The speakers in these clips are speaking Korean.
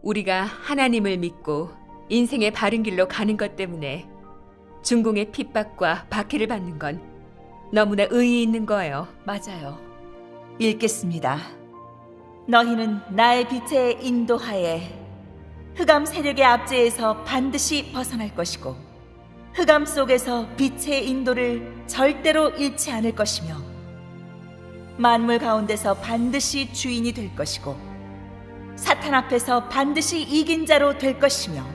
우리가 하나님을 믿고 인생의 바른 길로 가는 것 때문에 중공의 핍박과 박해를 받는 건 너무나 의의 있는 거예요. 맞아요. 읽겠습니다. 너희는 나의 빛의 인도하에 흑암 세력의 압제에서 반드시 벗어날 것이고 흑암 속에서 빛의 인도를 절대로 잃지 않을 것이며 만물 가운데서 반드시 주인이 될 것이고 사탄 앞에서 반드시 이긴 자로 될 것이며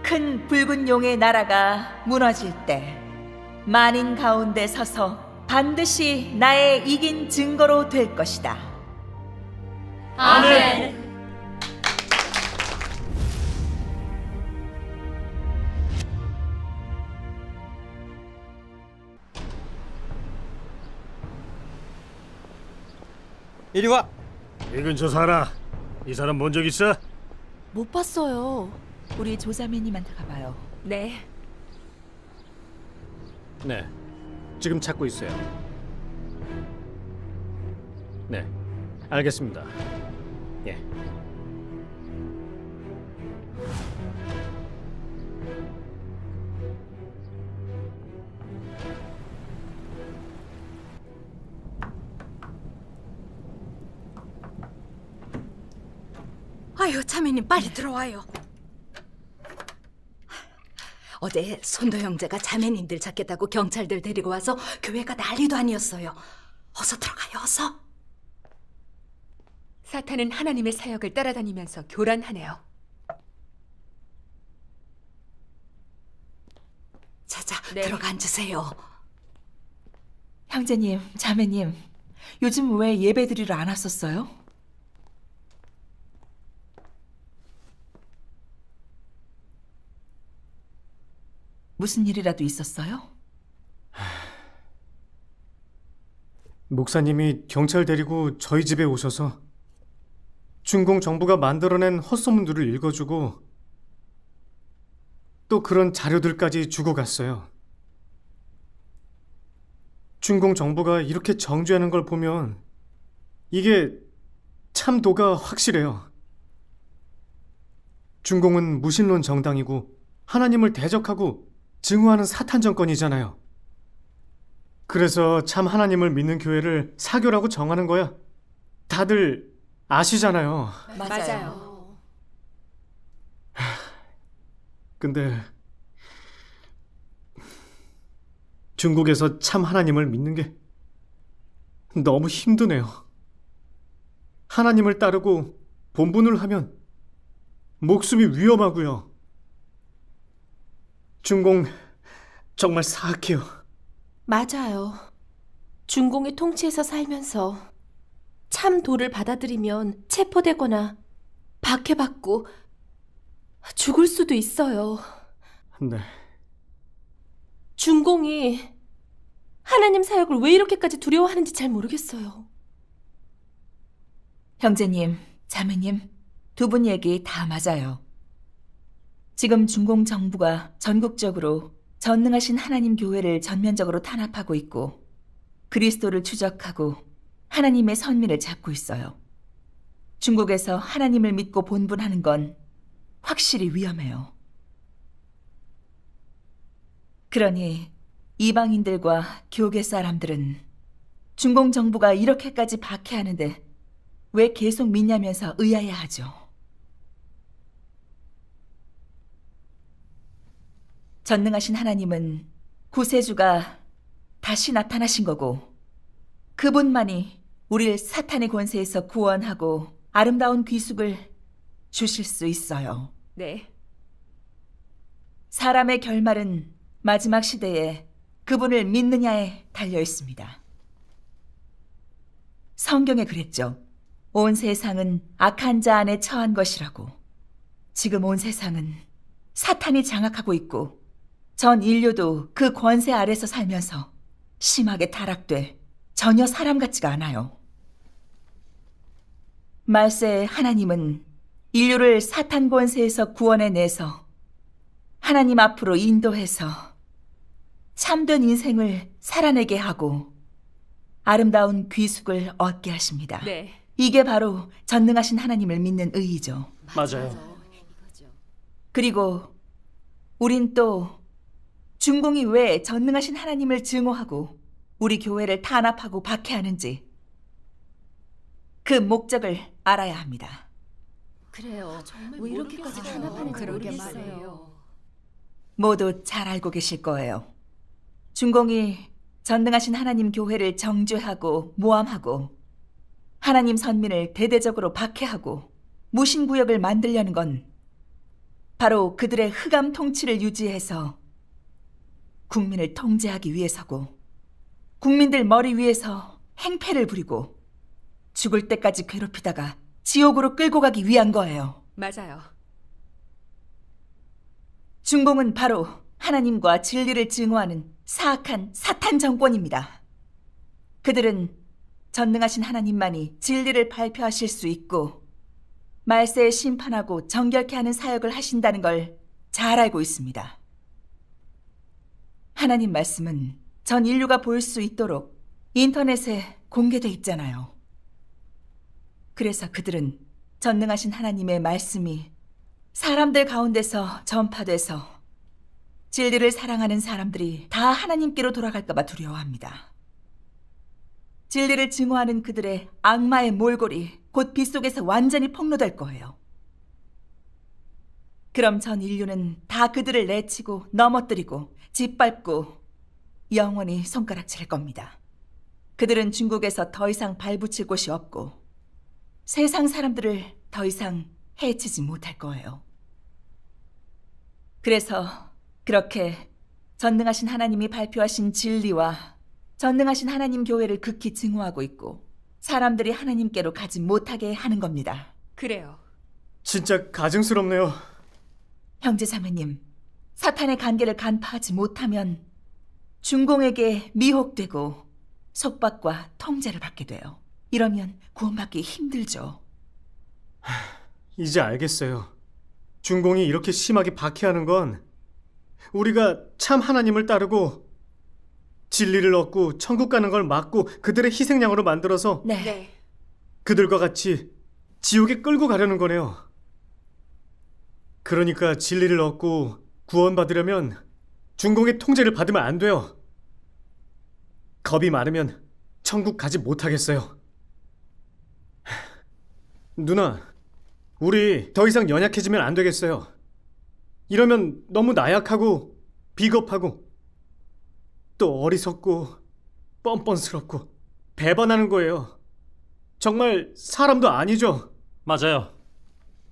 큰 붉은 용의 나라가 무너질 때 만인 가운데 서서 반드시 나의 이긴 증거로 될 것이다. 아멘. 이리 와. 이 근처 살아. 이 사람 본 적 있어? 못 봤어요. 우리 조자매님한테 가봐요. 네. 네. 지금 찾고 있어요. 네. 알겠습니다. 예. 아유, 자매님 빨리 들어와요. 어제 손도 형제가 자매님들 찾겠다고 경찰들 데리고 와서 교회가 난리도 아니었어요. 어서 들어가요, 어서. 사탄은 하나님의 사역을 따라다니면서 교란하네요. 자자, 네. 들어가 앉으세요. 형제님, 자매님, 요즘 왜 예배 드리러 안 왔었어요? 무슨 일이라도 있었어요? 목사님이 경찰 데리고 저희 집에 오셔서 중공 정부가 만들어낸 헛소문들을 읽어주고 또 그런 자료들까지 주고 갔어요. 중공 정부가 이렇게 정죄하는 걸 보면 이게 참도가 확실해요. 중공은 무신론 정당이고 하나님을 대적하고 증오하는 사탄 정권이잖아요. 그래서 참 하나님을 믿는 교회를 사교라고 정하는 거야. 다들 아시잖아요. 맞아요. 근데 중국에서 참 하나님을 믿는 게 너무 힘드네요. 하나님을 따르고 본분을 하면 목숨이 위험하고요. 중공 정말 사악해요. 맞아요. 중공의 통치에서 살면서 참 도를 받아들이면 체포되거나 박해받고 죽을 수도 있어요. 네. 중공이 하나님 사역을 왜 이렇게까지 두려워하는지 잘 모르겠어요. 형제님, 자매님, 두 분 얘기 다 맞아요. 지금 중공 정부가 전국적으로 전능하신 하나님 교회를 전면적으로 탄압하고 있고 그리스도를 추적하고 하나님의 선민을 잡고 있어요. 중국에서 하나님을 믿고 본분하는 건 확실히 위험해요. 그러니 이방인들과 교계 사람들은 중공 정부가 이렇게까지 박해하는데 왜 계속 믿냐면서 의아해하죠. 전능하신 하나님은 구세주가 다시 나타나신 거고 그분만이 우리를 사탄의 권세에서 구원하고 아름다운 귀숙을 주실 수 있어요. 네. 사람의 결말은 마지막 시대에 그분을 믿느냐에 달려 있습니다. 성경에 그랬죠. 온 세상은 악한 자 안에 처한 것이라고. 지금 온 세상은 사탄이 장악하고 있고 전 인류도 그 권세 아래서 살면서 심하게 타락돼 전혀 사람 같지가 않아요. 말세의 하나님은 인류를 사탄 권세에서 구원해내서 하나님 앞으로 인도해서 참된 인생을 살아내게 하고 아름다운 귀숙을 얻게 하십니다. 네. 이게 바로 전능하신 하나님을 믿는 의의죠. 맞아요. 그리고 우린 또 중공이 왜 전능하신 하나님을 증오하고 우리 교회를 탄압하고 박해하는지 그 목적을 알아야 합니다. 그래요. 왜 이렇게까지 탄압하는지 모르겠어요. 모두 잘 알고 계실 거예요. 중공이 전능하신 하나님 교회를 정죄하고 모함하고 하나님 선민을 대대적으로 박해하고 무신구역을 만들려는 건 바로 그들의 흑암 통치를 유지해서 국민을 통제하기 위해서고 국민들 머리 위에서 행패를 부리고 죽을 때까지 괴롭히다가 지옥으로 끌고 가기 위한 거예요. 맞아요. 중공은 바로 하나님과 진리를 증오하는 사악한 사탄 정권입니다. 그들은 전능하신 하나님만이 진리를 발표하실 수 있고 말세에 심판하고 정결케 하는 사역을 하신다는 걸 잘 알고 있습니다. 하나님 말씀은 전 인류가 볼 수 있도록 인터넷에 공개돼 있잖아요. 그래서 그들은 전능하신 하나님의 말씀이 사람들 가운데서 전파돼서 진리를 사랑하는 사람들이 다 하나님께로 돌아갈까 봐 두려워합니다. 진리를 증오하는 그들의 악마의 몰골이 곧 빗속에서 완전히 폭로될 거예요. 그럼 전 인류는 다 그들을 내치고 넘어뜨리고 짓밟고 영원히 손가락질할 겁니다. 그들은 중국에서 더 이상 발붙일 곳이 없고 세상 사람들을 더 이상 해치지 못할 거예요. 그래서 그렇게 전능하신 하나님이 발표하신 진리와 전능하신 하나님 교회를 극히 증오하고 있고 사람들이 하나님께로 가지 못하게 하는 겁니다. 그래요. 진짜 가증스럽네요. 형제 자매님, 사탄의 관계를 간파하지 못하면 중공에게 미혹되고 속박과 통제를 받게 돼요. 이러면 구원받기 힘들죠. 이제 알겠어요. 중공이 이렇게 심하게 박해하는 건 우리가 참 하나님을 따르고 진리를 얻고 천국 가는 걸 막고 그들의 희생양으로 만들어서 네. 그들과 같이 지옥에 끌고 가려는 거네요. 그러니까 진리를 얻고 구원받으려면 중공의 통제를 받으면 안 돼요. 겁이 많으면 천국 가지 못하겠어요. 누나, 우리 더 이상 연약해지면 안 되겠어요. 이러면 너무 나약하고 비겁하고 또 어리석고 뻔뻔스럽고 배반하는 거예요. 정말 사람도 아니죠. 맞아요.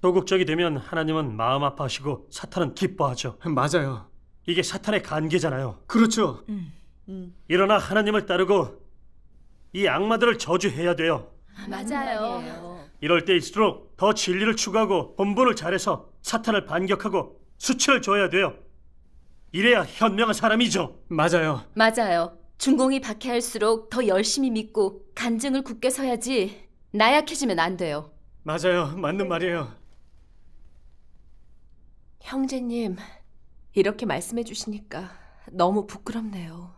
도국적이 되면 하나님은 마음 아파하시고 사탄은 기뻐하죠. 맞아요. 이게 사탄의 관계잖아요. 그렇죠. 일어나 하나님을 따르고 이 악마들을 저주해야 돼요. 맞아요. 이럴 때일수록 더 진리를 추구하고 본분을 잘해서 사탄을 반격하고 수치를 줘야 돼요. 이래야 현명한 사람이죠. 맞아요. 맞아요. 중공이 박해할수록 더 열심히 믿고 간증을 굳게 서야지 나약해지면 안 돼요. 맞아요. 맞는 말이에요. 형제님, 이렇게 말씀해 주시니까 너무 부끄럽네요.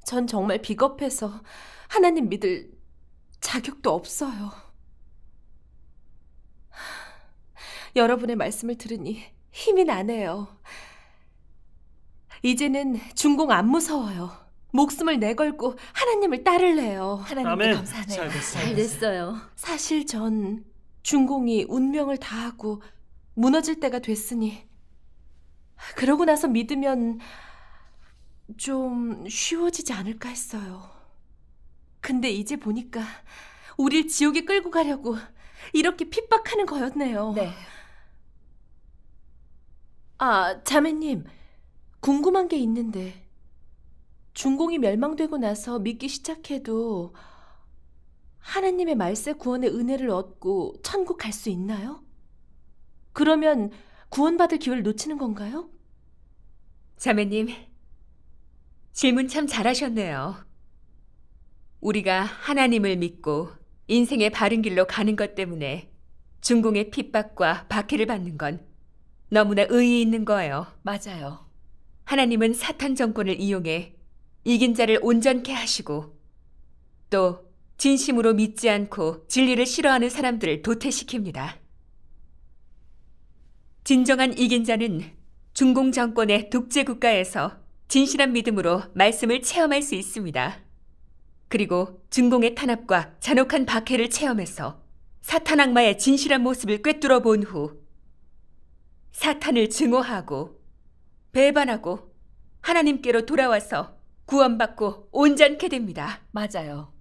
전 정말 비겁해서 하나님 믿을 자격도 없어요. 여러분의 말씀을 들으니 힘이 나네요. 이제는 중공 안 무서워요. 목숨을 내걸고 하나님을 따를래요. 하나님께 아멘. 감사하네요. 잘 됐어요. 사실 전 중공이 운명을 다하고 무너질 때가 됐으니 그러고 나서 믿으면 좀 쉬워지지 않을까 했어요. 근데 이제 보니까 우릴 지옥에 끌고 가려고 이렇게 핍박하는 거였네요. 네. 아, 자매님, 궁금한 게 있는데 중공이 멸망되고 나서 믿기 시작해도 하나님의 말세 구원의 은혜를 얻고 천국 갈 수 있나요? 그러면 구원받을 기회를 놓치는 건가요? 자매님, 질문 참 잘하셨네요. 우리가 하나님을 믿고 인생의 바른 길로 가는 것 때문에 중공의 핍박과 박해를 받는 건 너무나 의의 있는 거예요. 맞아요. 하나님은 사탄 정권을 이용해 이긴 자를 온전케 하시고 또 진심으로 믿지 않고 진리를 싫어하는 사람들을 도태시킵니다. 진정한 이긴 자는 중공 정권의 독재 국가에서 진실한 믿음으로 말씀을 체험할 수 있습니다. 그리고 중공의 탄압과 잔혹한 박해를 체험해서 사탄 악마의 진실한 모습을 꿰뚫어 본 후 사탄을 증오하고 배반하고 하나님께로 돌아와서 구원받고 온전케 됩니다. 맞아요.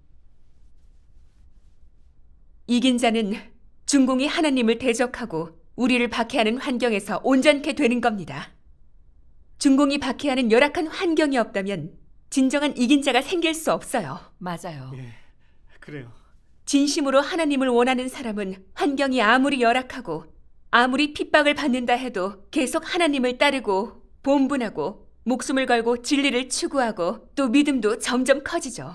이긴 자는 중공이 하나님을 대적하고 우리를 박해하는 환경에서 온전케 되는 겁니다. 중공이 박해하는 열악한 환경이 없다면 진정한 이긴 자가 생길 수 없어요. 맞아요. 예, 그래요. 진심으로 하나님을 원하는 사람은 환경이 아무리 열악하고 아무리 핍박을 받는다 해도 계속 하나님을 따르고 본분하고 목숨을 걸고 진리를 추구하고 또 믿음도 점점 커지죠.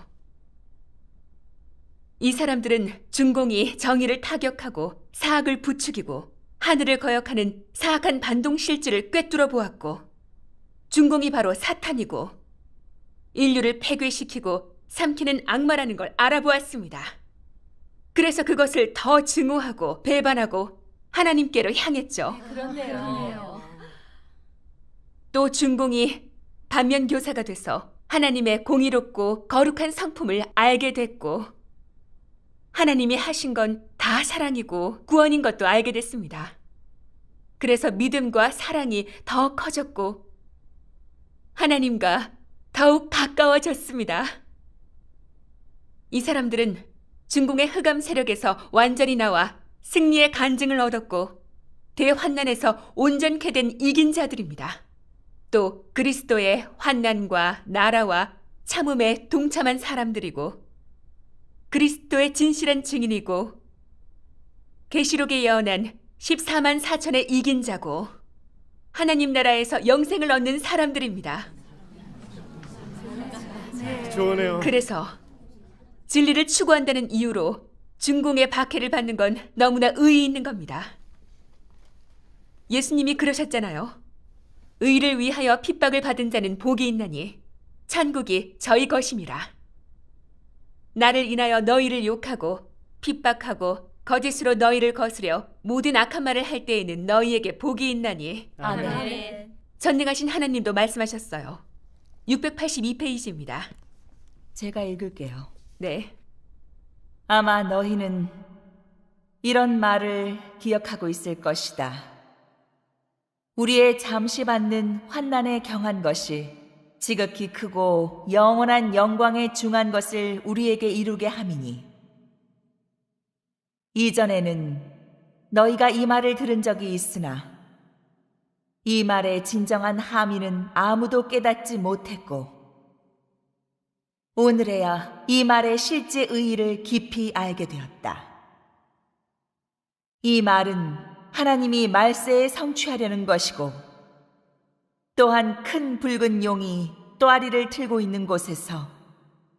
이 사람들은 중공이 정의를 타격하고 사악을 부추기고 하늘을 거역하는 사악한 반동 실질을 꿰뚫어 보았고 중공이 바로 사탄이고 인류를 폐괴시키고 삼키는 악마라는 걸 알아보았습니다. 그래서 그것을 더 증오하고 배반하고 하나님께로 향했죠. 그렇네요. 또 중공이 반면 교사가 돼서 하나님의 공의롭고 거룩한 성품을 알게 됐고 하나님이 하신 건 다 사랑이고 구원인 것도 알게 됐습니다. 그래서 믿음과 사랑이 더 커졌고 하나님과 더욱 가까워졌습니다. 이 사람들은 중공의 흑암 세력에서 완전히 나와 승리의 간증을 얻었고 대환난에서 온전케 된 이긴 자들입니다. 또 그리스도의 환난과 나라와 참음에 동참한 사람들이고 그리스도의 진실한 증인이고 계시록에 예언한 14만 4천의 이긴 자고 하나님 나라에서 영생을 얻는 사람들입니다. 좋으네요. 그래서 진리를 추구한다는 이유로 중공의 박해를 받는 건 너무나 의의 있는 겁니다. 예수님이 그러셨잖아요. 의를 위하여 핍박을 받은 자는 복이 있나니 천국이 저희 것임이라. 나를 인하여 너희를 욕하고 핍박하고 거짓으로 너희를 거스려 모든 악한 말을 할 때에는 너희에게 복이 있나니. 아멘. 전능하신 하나님도 말씀하셨어요. 682페이지입니다. 제가 읽을게요. 네. 아마 너희는 이런 말을 기억하고 있을 것이다. 우리의 잠시 받는 환난에 경한 것이 지극히 크고 영원한 영광에 중한 것을 우리에게 이루게 함이니 이전에는 너희가 이 말을 들은 적이 있으나 이 말의 진정한 함의는 아무도 깨닫지 못했고 오늘에야 이 말의 실제 의의를 깊이 알게 되었다. 이 말은 하나님이 말세에 성취하려는 것이고 또한 큰 붉은 용이 또아리를 틀고 있는 곳에서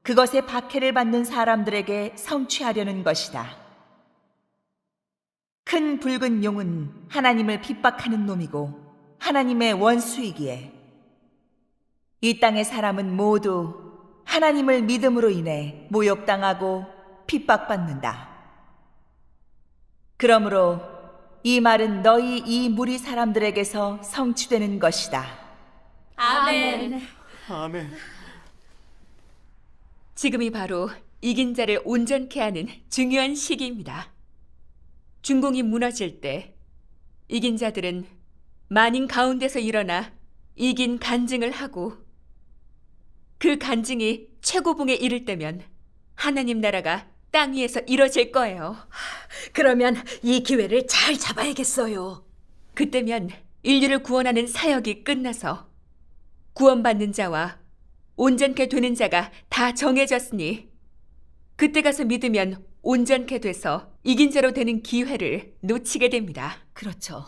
그것의 박해를 받는 사람들에게 성취하려는 것이다. 큰 붉은 용은 하나님을 핍박하는 놈이고 하나님의 원수이기에 이 땅의 사람은 모두 하나님을 믿음으로 인해 모욕당하고 핍박받는다. 그러므로 이 말은 너희 이 무리 사람들에게서 성취되는 것이다. 아멘. 아멘. 지금이 바로 이긴 자를 온전케 하는 중요한 시기입니다. 중공이 무너질 때 이긴 자들은 만인 가운데서 일어나 이긴 간증을 하고 그 간증이 최고봉에 이를 때면 하나님 나라가 땅 위에서 이뤄질 거예요. 그러면 이 기회를 잘 잡아야겠어요. 그때면 인류를 구원하는 사역이 끝나서 구원받는 자와 온전케 되는 자가 다 정해졌으니 그때 가서 믿으면 온전케 돼서 이긴 자로 되는 기회를 놓치게 됩니다. 그렇죠.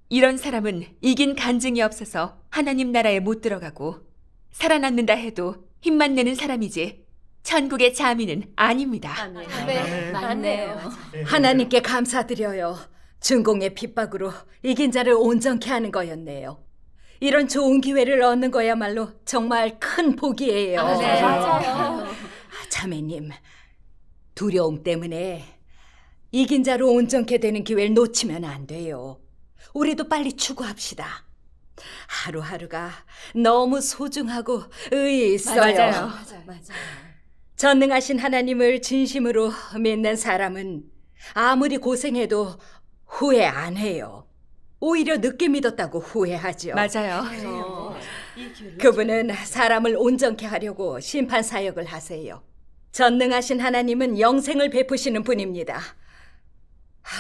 이런 사람은 이긴 간증이 없어서 하나님 나라에 못 들어가고 살아남는다 해도 힘만 내는 사람이지 천국의 자민은 아닙니다. 네, 맞네요. 하나님께 감사드려요. 중공의 핍박으로 이긴 자를 온전케 하는 거였네요. 이런 좋은 기회를 얻는 거야말로 정말 큰 복이에요. 네, 맞아요. 자매님, 두려움 때문에 이긴 자로 온전케 되는 기회를 놓치면 안 돼요. 우리도 빨리 추구합시다. 하루하루가 너무 소중하고 의의 있어요. 맞아요. 전능하신 하나님을 진심으로 믿는 사람은 아무리 고생해도 후회 안 해요. 오히려 늦게 믿었다고 후회하죠. 맞아요. 그분은 사람을 온전케 하려고 심판 사역을 하세요. 전능하신 하나님은 영생을 베푸시는 분입니다.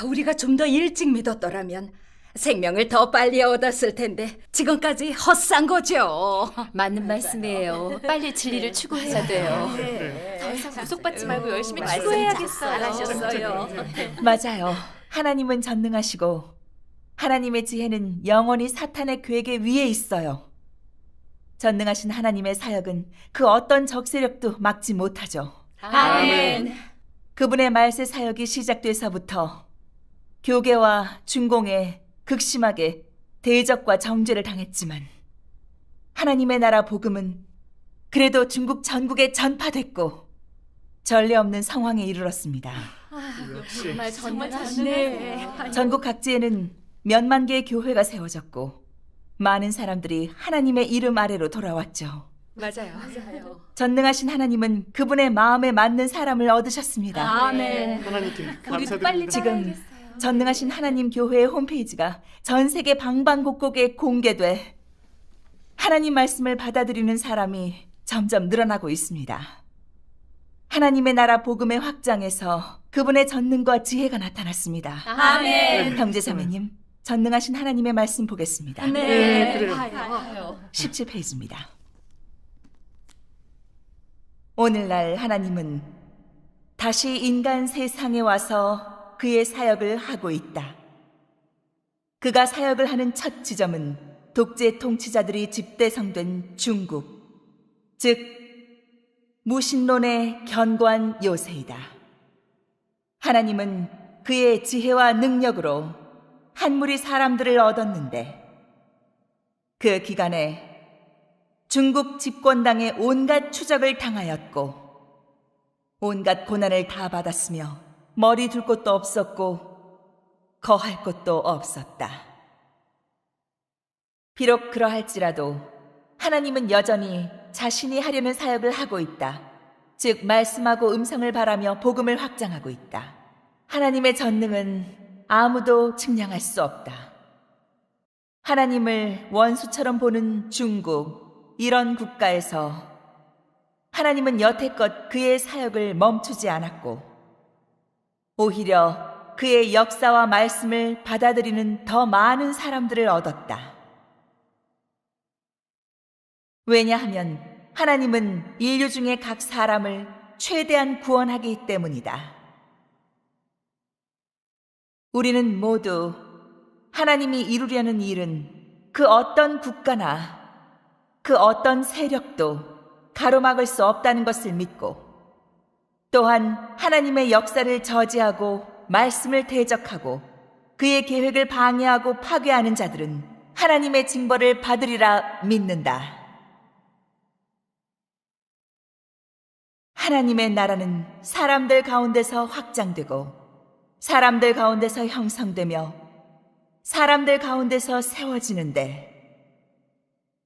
우리가 좀 더 일찍 믿었더라면 생명을 더 빨리 얻었을 텐데 지금까지 헛산 거죠. 맞는 말씀이에요. 빨리 진리를 추구해야 돼요. 더 이상 구속받지 말고 열심히 추구해야겠어요. 잘하셨어요. 맞아요. 하나님은 전능하시고 하나님의 지혜는 영원히 사탄의 괴계 위에 있어요. 전능하신 하나님의 사역은 그 어떤 적세력도 막지 못하죠. 아멘. 그분의 말세 사역이 시작돼서부터 교계와 중공에 극심하게 대적과 정죄를 당했지만 하나님의 나라 복음은 그래도 중국 전국에 전파됐고 전례 없는 성황에 이르렀습니다. 정말 네. 전국 각지에는 몇만 개의 교회가 세워졌고 많은 사람들이 하나님의 이름 아래로 돌아왔죠. 맞아요. 전능하신 하나님은 그분의 마음에 맞는 사람을 얻으셨습니다. 아멘. 하나님께 빨리 감사드립니다. 지금 전능하신 하나님 교회의 홈페이지가 전 세계 방방곡곡에 공개돼 하나님 말씀을 받아들이는 사람이 점점 늘어나고 있습니다. 하나님의 나라 복음의 확장에서 그분의 전능과 지혜가 나타났습니다. 아멘. 형제자매님, 전능하신 하나님의 말씀 보겠습니다. 네. 그래요. 17페이지입니다. 오늘날 하나님은 다시 인간 세상에 와서 그의 사역을 하고 있다. 그가 사역을 하는 첫 지점은 독재 통치자들이 집대성된 중국, 즉 무신론의 견고한 요새이다. 하나님은 그의 지혜와 능력으로 한 무리 사람들을 얻었는데 그 기간에 중국 집권당의 온갖 추적을 당하였고 온갖 고난을 다 받았으며 머리 둘 곳도 없었고 거할 곳도 없었다. 비록 그러할지라도 하나님은 여전히 자신이 하려는 사역을 하고 있다. 즉 말씀하고 음성을 바라며 복음을 확장하고 있다. 하나님의 전능은 아무도 측량할 수 없다. 하나님을 원수처럼 보는 중국, 이런 국가에서 하나님은 여태껏 그의 사역을 멈추지 않았고 오히려 그의 역사와 말씀을 받아들이는 더 많은 사람들을 얻었다. 왜냐하면 하나님은 인류 중에 각 사람을 최대한 구원하기 때문이다. 우리는 모두 하나님이 이루려는 일은 그 어떤 국가나 그 어떤 세력도 가로막을 수 없다는 것을 믿고 또한 하나님의 역사를 저지하고 말씀을 대적하고 그의 계획을 방해하고 파괴하는 자들은 하나님의 징벌을 받으리라 믿는다. 하나님의 나라는 사람들 가운데서 확장되고 사람들 가운데서 형성되며 사람들 가운데서 세워지는데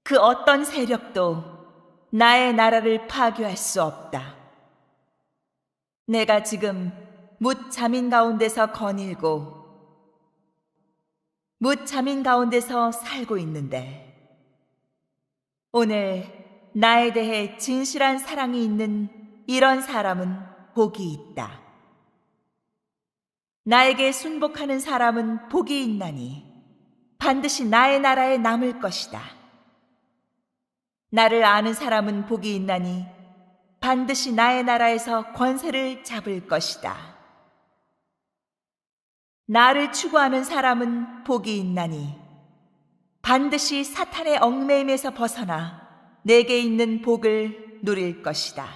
그 어떤 세력도 나의 나라를 파괴할 수 없다. 내가 지금 뭇 잠인 가운데서 거닐고 뭇 잠인 가운데서 살고 있는데 오늘 나에 대해 진실한 사랑이 있는 이런 사람은 복이 있다. 나에게 순복하는 사람은 복이 있나니 반드시 나의 나라에 남을 것이다. 나를 아는 사람은 복이 있나니 반드시 나의 나라에서 권세를 잡을 것이다. 나를 추구하는 사람은 복이 있나니 반드시 사탄의 얽매임에서 벗어나 내게 있는 복을 누릴 것이다.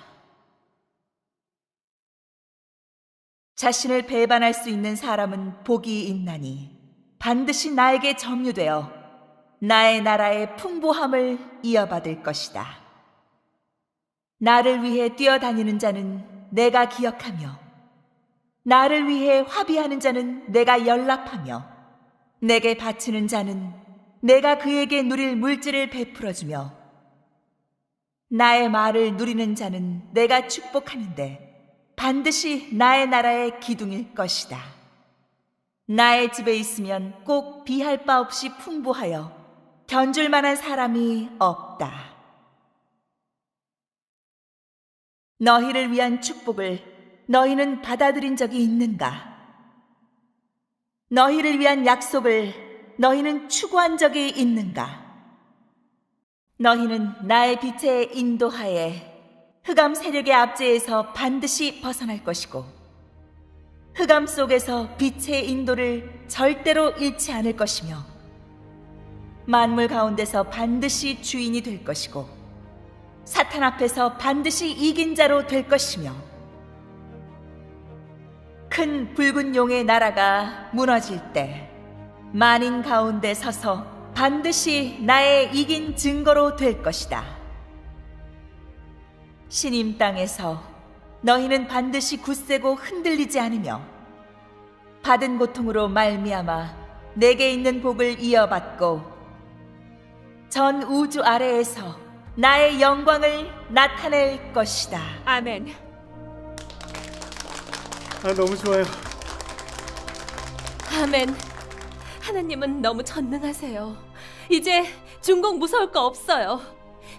자신을 배반할 수 있는 사람은 복이 있나니 반드시 나에게 점유되어 나의 나라의 풍부함을 이어받을 것이다. 나를 위해 뛰어다니는 자는 내가 기억하며 나를 위해 화비하는 자는 내가 연락하며 내게 바치는 자는 내가 그에게 누릴 물질을 베풀어주며 나의 말을 누리는 자는 내가 축복하는데 반드시 나의 나라의 기둥일 것이다. 나의 집에 있으면 꼭 비할 바 없이 풍부하여 견줄 만한 사람이 없다. 너희를 위한 축복을 너희는 받아들인 적이 있는가? 너희를 위한 약속을 너희는 추구한 적이 있는가? 너희는 나의 빛의 인도하에 흑암 세력의 압제에서 반드시 벗어날 것이고 흑암 속에서 빛의 인도를 절대로 잃지 않을 것이며 만물 가운데서 반드시 주인이 될 것이고 사탄 앞에서 반드시 이긴 자로 될 것이며 큰 붉은 용의 나라가 무너질 때 만인 가운데 서서 반드시 나의 이긴 증거로 될 것이다. 신임 땅에서 너희는 반드시 굳세고 흔들리지 않으며 받은 고통으로 말미암아 내게 있는 복을 이어받고 전 우주 아래에서 나의 영광을 나타낼 것이다. 아멘. 너무 좋아요. 아멘. 하나님은 너무 전능하세요. 이제 중공 무서울 거 없어요.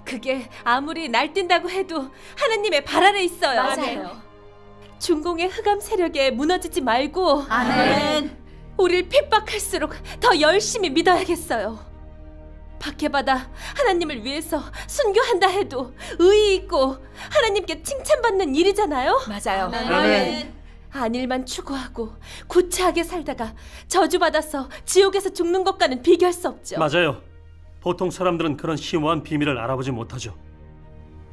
그게 아무리 날뛴다고 해도 하나님의 발 아래 있어요. 맞아요. 중공의 흑암 세력에 무너지지 말고 아멘. 우릴 핍박할수록 더 열심히 믿어야겠어요. 박해받아 하나님을 위해서 순교한다 해도 의의 있고 하나님께 칭찬받는 일이잖아요. 맞아요. 아멘. 안일만 추구하고 구차하게 살다가 저주받아서 지옥에서 죽는 것과는 비교할 수 없죠. 맞아요. 보통 사람들은 그런 심오한 비밀을 알아보지 못하죠.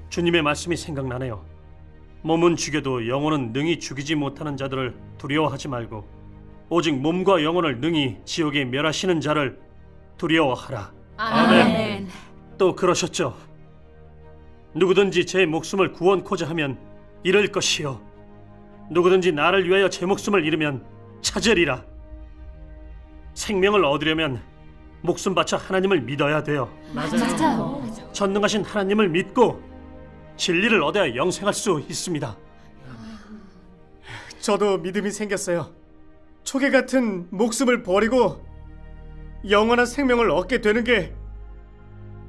주님의 말씀이 생각나네요. 몸은 죽여도 영혼은 능히 죽이지 못하는 자들을 두려워하지 말고 오직 몸과 영혼을 능히 지옥에 멸하시는 자를 두려워하라. 아멘. 또 그러셨죠. 누구든지 제 목숨을 구원코자 하면 잃을 것이요 누구든지 나를 위하여 제 목숨을 잃으면 찾으리라. 생명을 얻으려면 목숨 바쳐 하나님을 믿어야 돼요. 맞아요. 전능하신 하나님을 믿고 진리를 얻어야 영생할 수 있습니다. 저도 믿음이 생겼어요. 초계 같은 목숨을 버리고 영원한 생명을 얻게 되는 게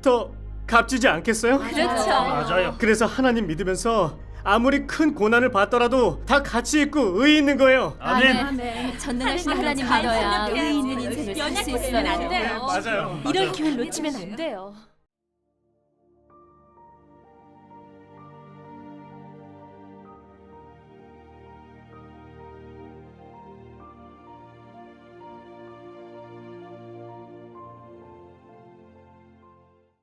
더 값지지 않겠어요? 그렇죠. 맞아요. 그래서 하나님 믿으면서 아무리 큰 고난을 받더라도 다 가치 있고 의의 있는 거예요. 아멘. 전능하신 하나님 믿어야 의의 있는 인생을 살 수 있어요. 맞아요. 이런 기회를 놓치면 안 돼요.